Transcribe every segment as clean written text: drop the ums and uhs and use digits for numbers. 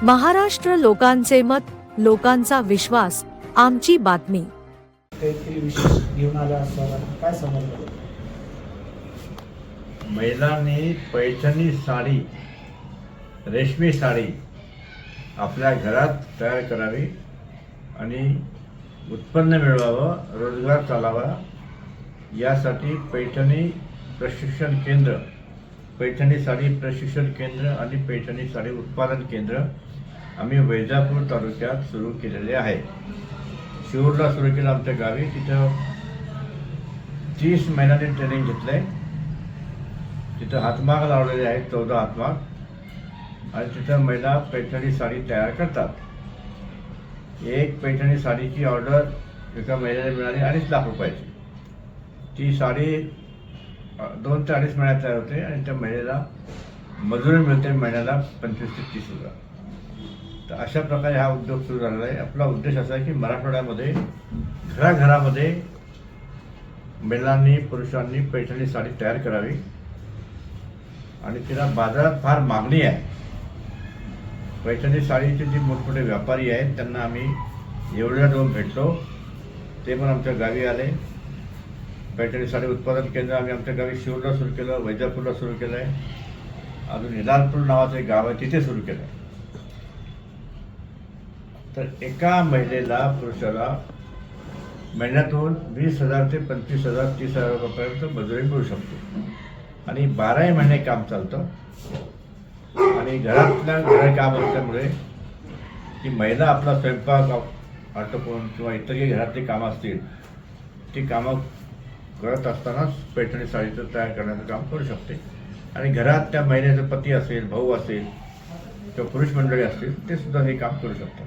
महाराष्ट्र लोकांचे मत, लोकांचा विश्वास, आमची बातमी. काहीतरी विशेष घेऊन आला असताना काय समजलं? महिलांनी पैठणी साडी, रेशमी साडी आपल्या घरात तयार करावी आणि उत्पन्न मिळवावं, रोजगार चालावा, यासाठी पैठणी प्रशिक्षण केंद्र, पैठणी साडी प्रशिक्षण केंद्र आणि पैठणी साडी उत्पादन केंद्र आम्ही वैजापूर तालुक्यात सुरू केलेले आहे. शिरूरला सुरू केलं आमच्या गावी. तिथं 30 महिन्यांनी ट्रेनिंग घेतलं आहे. तिथं हातमाग लावलेले आहेत, 14 हातमाग, आणि तिथं महिला पैठणी साडी तयार करतात. एक पैठणी साडीची ऑर्डर एका महिन्याला मिळाली 2.5 लाख रुपयाची. ती साडी 2 ते 2.5 महिन्यात तयार होते आणि त्या महिलेला मजुरी मिळते महिन्याला 25 ते 30 हजार. तर अशा प्रकारे हा उद्योग सुरू झालेला आहे. आपला उद्देश असा आहे की मराठवाड्यामध्ये घराघरामध्ये महिलांनी, पुरुषांनी पैठणी साडी तयार करावी आणि तिला बाजारात फार मागणी आहे. पैठणी साडीचे जे मोठमोठे व्यापारी आहेत त्यांना आम्ही एवढ्या जाऊन भेटलो. ते पण आमच्या गावी आले. पैठणी साडी उत्पादन केंद्र आम्ही आमच्या गावी शिरूरला सुरू केलं, वैजापूरला सुरू केलं आहे, अजून हिलालपूर नावाचं एक गाव आहे तिथे सुरू केलं आहे. तर एका महिलेला, पुरुषाला महिन्यातून 20,000 ते 25,000, 30,000 रुपयापर्यंत मजुरी मिळू शकते आणि 12 महिने काम चालतं. आणि घरातल्या काम असल्यामुळे ती महिला आपला स्वयंपाक आटोपून किंवा इतर काही घरातली कामं असतील ती कामं करत असतानाच पैठणी साडीचं तयार करण्याचं काम करू शकते. आणि घरात त्या महिलेचा पती असेल, भाऊ असेल किंवा पुरुष मंडळी असतील ते सुद्धा हे काम करू शकतात.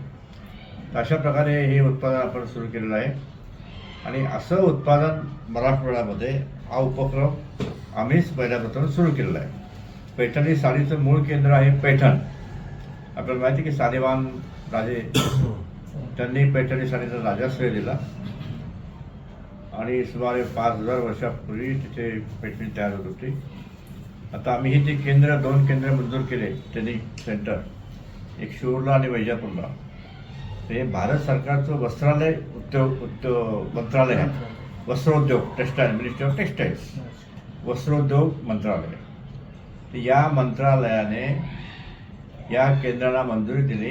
तर अशा प्रकारे हे उत्पादन आपण सुरू केलेलं आहे. आणि असं उत्पादन मराठवाड्यामध्ये हा उपक्रम आम्हीच पहिल्यापासून सुरू केलेला आहे. पैठणी साडीचं मूळ केंद्र आहे पैठण. आपल्याला माहिती की सालेवान राजे त्यांनी पैठणी साडीचा राजाश्रय दिला आणि सुमारे 5,000 वर्षापूर्वी तिथे पैठणी तयार होत होती. आता आम्ही हे ते केंद्र, 2 केंद्र मंजूर केले, ट्रेनिंग सेंटर, एक शिरूरला आणि वैजापूरला. हे भारत सरकारचं वस्त्रालय मंत्रालय आहे. वस्त्रोद्योग, टेक्स्टाईल, मिनिस्ट्री ऑफ टेक्स्टाईल्स, वस्त्रोद्योग मंत्रालय. तर या मंत्रालयाने या केंद्राला मंजुरी दिली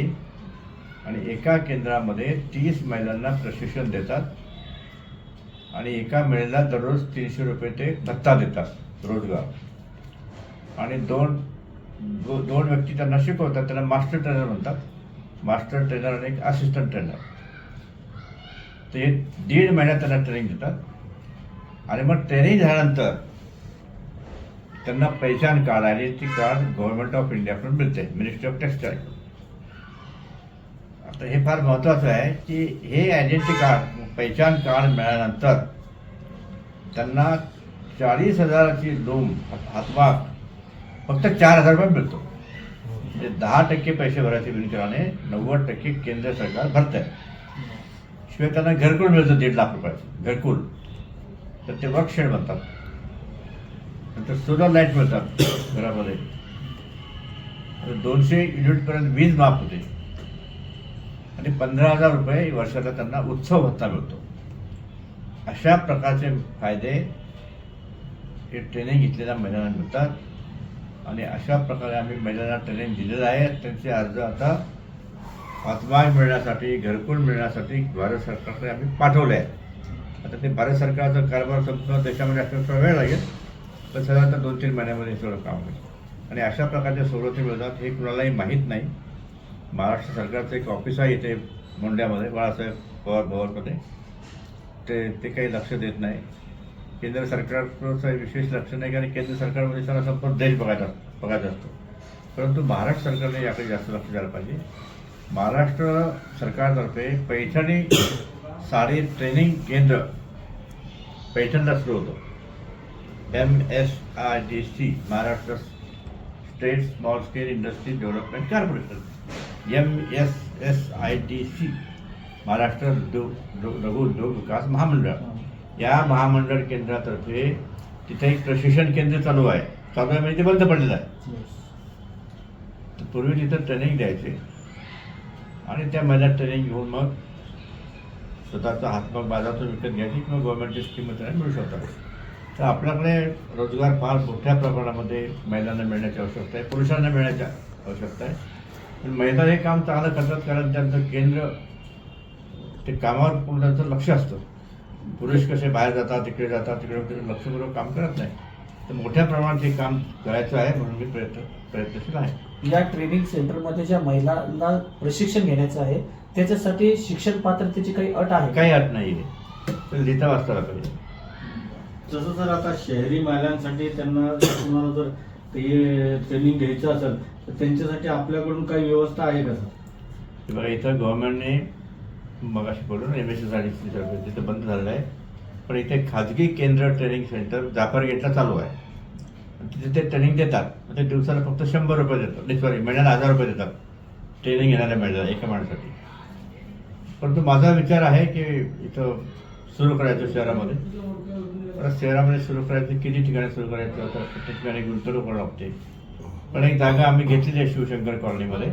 आणि एका केंद्रामध्ये 30 महिलांना प्रशिक्षण देतात आणि एका महिलेला दररोज 300 रुपये ते भत्ता देतात रोजगार. आणि दोन व्यक्ती त्यांना शिकवतात, त्यांना मास्टर ट्रेनर म्हणतात. मास्टर ट्रेनर आणि एक असिस्टंट ट्रेनर. ते 1.5 महिन्यात त्यांना ट्रेनिंग देतात आणि मग ट्रेनिंग झाल्यानंतर त्यांना पहिचान card, identity card government of इंडियाकडून मिळते, मिनिस्ट्री ऑफ टेक्स्टाईल. आता हे फार महत्त्वाचं आहे की हे आयडेंटिटी कार्ड, पहिचान कार्ड मिळाल्यानंतर त्यांना 40,000ची लोन हातमाग फक्त 4,000 रुपये मिळतो. म्हणजे 10% पैसे भरायचे बिनकराने 90% केंद्र सरकार भरत आहे. शिवाय त्यांना घरकुल मिळतं 1.5 लाख रुपयाचं घरकुल. तर ते वर्कशेड म्हणतात. नंतर सोलर लाईट मिळतात घरामध्ये. 200 युनिटपर्यंत वीज माफ होते आणि 15,000 रुपये वर्षाला त्यांना उत्सव भत्ता मिळतो. अशा प्रकारचे फायदे हे ट्रेनिंग घेतलेल्या महिलांना मिळतात. आणि अशा प्रकारे आम्ही महिलांना ट्रेनिंग दिलेलं आहे. त्यांचे अर्ज आता हातमाग मिळण्यासाठी, घरकुल मिळण्यासाठी भारत सरकारकडे आम्ही पाठवले आहे. आता ते भारत सरकारचा कारभार संपूर्ण देशामध्ये असल्यास थोडा वेळ लागेल, पण साधारणतः 2-3 महिन्यामध्ये सगळं काम होईल. आणि अशा प्रकारच्या सवलती मिळतात हे कुणालाही माहीत नाही. महाराष्ट्र सरकारचं एक ऑफिस आहे इथे मोंड्यामध्ये, बाळासाहेब पवार भवनमध्ये. ते काही लक्ष देत नाही. केंद्र सरकारचं विशेष लक्ष नाही, कारण केंद्र सरकारमध्ये सगळा संपूर्ण देश बघायचा असतो. परंतु महाराष्ट्र सरकारने याकडे जास्त लक्ष द्यायला पाहिजे. महाराष्ट्र सरकारतर्फे पैठणी साडी ट्रेनिंग केंद्र पैठणला सुरू होतं. MSIDC, Maharashtra state small scale industry development corporation, MSSIDC, Maharashtra लघु उद्योग विकास महामंडळ. या महामंडळ केंद्रातर्फे तिथे एक प्रशिक्षण केंद्र चालू आहे म्हणजे ते बंद पडलेलं आहे. तर पूर्वी तिथं ट्रेनिंग द्यायचे आणि त्या महिन्यात ट्रेनिंग घेऊन मग स्वतःचा हातभाग बाजारातून विकत घ्यायची किंवा गव्हर्नमेंटची स्कीम त्यांना मिळू शकतात. तर आपल्याकडे रोजगार फार मोठ्या प्रमाणामध्ये महिलांना मिळण्याची आवश्यकता आहे, पुरुषांना मिळण्याची आवश्यकता आहे. पण महिला हे काम चांगलं करतात कारण त्यांचं केंद्र ते कामावर पूर्ण त्यांचं लक्ष असतं. पुरुष कसे बाहेर जातात, तिकडे जातात, तिकडे लक्षपूर्वक काम करत नाही. तर मोठ्या प्रमाणात हे काम करायचं आहे म्हणून मी प्रयत्नशील आहे. या ट्रेनिंग सेंटरमध्ये ज्या महिलांना प्रशिक्षण घेण्याचं आहे त्याच्यासाठी शिक्षण पात्रतेची काही अट आहे? काही अट नाही आहे, तर लिहिता वाचता आलं पाहिजे. जसं जर आता शहरी महिलांसाठी त्यांना तुम्हाला जर ते ट्रेनिंग घ्यायचं असेल तर त्यांच्यासाठी आपल्याकडून काही व्यवस्था आहे का सर? हे बघा, इथं गव्हर्नमेंटने मगाशी बोलून MSc तिथं बंद झालेलं आहे, पण इथे खाजगी केंद्र ट्रेनिंग सेंटर जाफर गेटला चालू आहे. तिथे ते ट्रेनिंग देतात. मग ते दिवसाला फक्त 100 रुपये देतात, सॉरी महिन्याला 1000 रुपये देतात ट्रेनिंग घेणाऱ्या महिन्याला एका माणसासाठी. परंतु माझा विचार आहे की इथं सुरू करायचं शहरामध्ये. परत शहरामध्ये सुरू करायचं, किती ठिकाणी सुरू करायचं, तर प्रत्येक ठिकाणी गुंतवणूक करावं लागते. पण एक जागा आम्ही घेतलेली आहे शिवशंकर कॉलनीमध्ये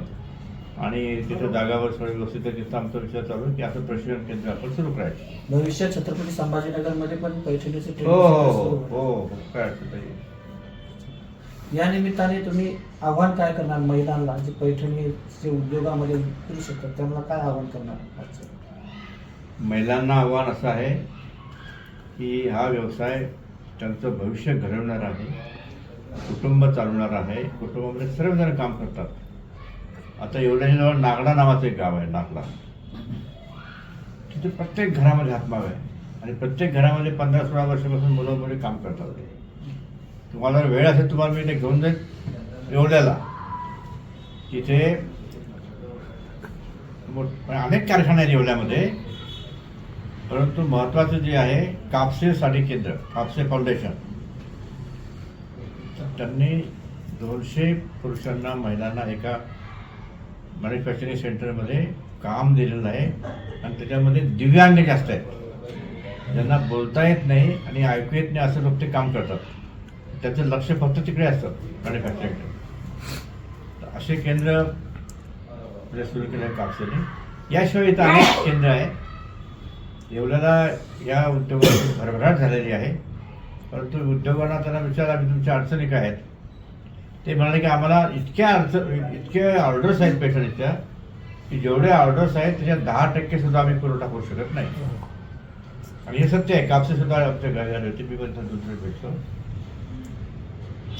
आणि तिथं जागावर सगळं व्यवस्थित आहे. तिथं आमचा विचार चालू आहे की असं प्रशिक्षण केंद्र आपण सुरू करायचं. भविष्यात छत्रपती संभाजीनगरमध्ये पण पैठणीचे हो हो हो हो काय अडचण नाही. या निमित्ताने तुम्ही आव्हान काय करणार महिलांना जे पैठणीचे उद्योगामध्ये उतरू शकतात त्यांना काय आव्हान करणार? महिलांना आव्हान असं आहे की हा व्यवसाय त्यांचं भविष्य घडवणार आहे, कुटुंब चालवणार आहे. कुटुंबामध्ये सर्वजण काम करतात. आता एवढ्याजवळ नागडा नावाचं एक गाव आहे, नागला. तिथे प्रत्येक घरामध्ये हातमाग आहे आणि प्रत्येक घरामध्ये 15-16 वर्षापासून मुलं मुली काम करतात. तुम्हाला जर वेळ असेल तुम्हाला मी इथे घेऊन जाईल येवल्याला. तिथे अनेक कारखाने आहेत येवल्यामध्ये, परंतु महत्त्वाचं जे आहे कापसेसाठी केंद्र, कापसे फाउंडेशन, त्यांनी 200 पुरुषांना महिलांना एका मॅन्युफॅक्चरिंग सेंटरमध्ये काम दिलेलं आहे. आणि त्याच्यामध्ये दिव्यांग जास्त आहेत, ज्यांना बोलता येत नाही आणि ऐकू येत नाही असं लोक ते काम करतात. त्याचं लक्ष फक्त तिकडे असतं मॅन्युफॅक्चरिंग. असे केंद्र म्हणजे सुरू केलं आहे कापसेने. याशिवाय इथं अनेक केंद्र आहे. एवढ्याला या उद्योगाची भरभराट झालेली आहे. परंतु उद्योगांना त्यांना विचारला की तुमच्या अडचणी काय आहेत. ते म्हणाले की आम्हाला इतके ऑर्डर्स आहेत पैठणीच्या की जेवढे ऑर्डर्स आहेत त्याच्यात 10% सुद्धा आम्ही पुरवठा करू शकत नाही. आणि हे सत्य आहे. कापसे सुद्धा आमच्या घरी आले होते, मी पण दुसरे भेटतो.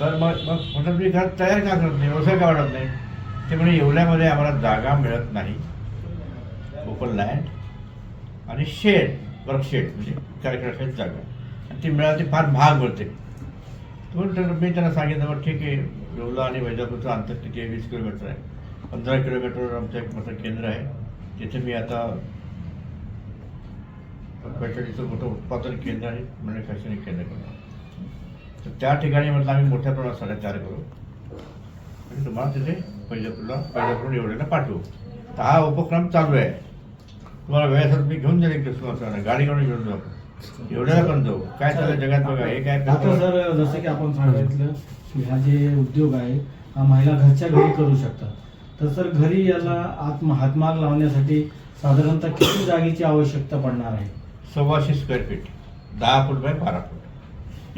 तर मग म्हटलं तुम्ही घर तयार का करत नाही, व्यवसाय का वाढत नाही. ते म्हणजे एवढ्यामध्ये आम्हाला जागा मिळत नाही, ओपन लँड आणि शेड, वर्क शेड म्हणजे कार्यक्रमाची जागा, आणि ती मिळाली फार महाग मिळते. म्हणून मी त्यांना सांगितलं मग ठीक आहे, येवला आणि वैजापूरचं अंतर तिथे 20 किलोमीटर आहे. 15 किलोमीटरवर आमचं एक मोठं केंद्र आहे. तिथे मी आता पैठणीचं मोठं उत्पादन केंद्र आणि मॅन्युफॅक्चरिंग केंद्र करणार. तर त्या ठिकाणी म्हटलं आम्ही मोठ्या प्रमाणात साड्या तयार करू आणि तुम्हाला तिथे वैजापूर एवढ्याला पाठवू. तर हा उपक्रम चालू आहे. तुम्हाला वेळेसाठी मी घेऊन जाईल एक दिवस, गाडी काढून घेऊन जाऊ, एवढ्याला पण जाऊ. काय चाललं जगात बघा. हे काय आता सर जसं की आपण सांगितलं की हा जे उद्योग आहे हा महिला घरच्या घरी करू शकतात. तर सर घरी याला हातमाग लावण्यासाठी साधारणतः किती जागेची आवश्यकता पडणार आहे? 125 स्क्वेअर फीट, 10 फूट बाय 12 फूट.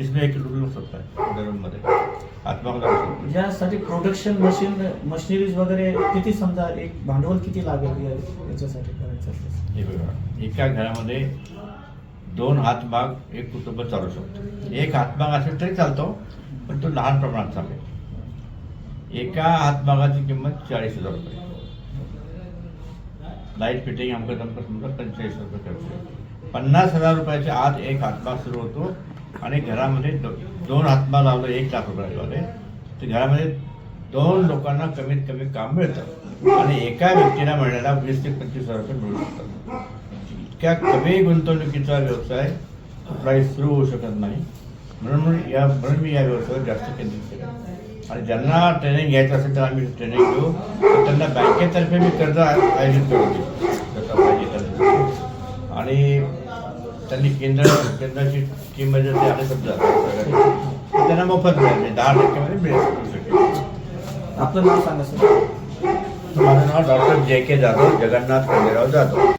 इसमें एक रूम सकता है रूममध्ये हातमाग लावू शकतो. यासाठी प्रोडक्शन मशिनरीज वगैरे किती, समजा एक भांडवल किती लागेल याच्यासाठी करायचं? हे बघा, एका घरामध्ये 2 हातमाग एक कुटुंब चालू शकतो. एक हातमाग असेल तरी चालतो, पण तो लहान प्रमाणात चालेल. एका हातमागाची किंमत 40,000 रुपये. लाईट फिटिंग आमचं समजा 45 रुपये खर्च. 50,000 रुपयाच्या आत एक हातमाग सुरू होतो आणि घरामध्ये 2 हातमाग लावलं 1 लाख रुपये लावले तर घरामध्ये 2 लोकांना कमीत कमी काम मिळतं आणि एका व्यक्तीला महिन्याला 20 ते 25,000 रुपये मिळू शकतात. इतक्या कमी गुंतवणुकीचा व्यवसाय कुठलाही सुरू होऊ शकत नाही. म्हणून मी या व्यवसायावर जास्त केंद्रित केलं. आणि ज्यांना ट्रेनिंग घ्यायचं असेल तर आम्ही ट्रेनिंग घेऊ. तर त्यांना बँकेतर्फे मी कर्ज आयोजित करतो जसं पाहिजे. आणि त्यांनी केंद्राची स्कीममध्ये ते आले समजा त्यांना मोफत मिळेल, 10% मध्ये मिळू शकेल. आपलं नाव सांगा सर. माझं नाव डॉक्टर जे के जाधव, जगन्नाथ खंडेराव जाधव.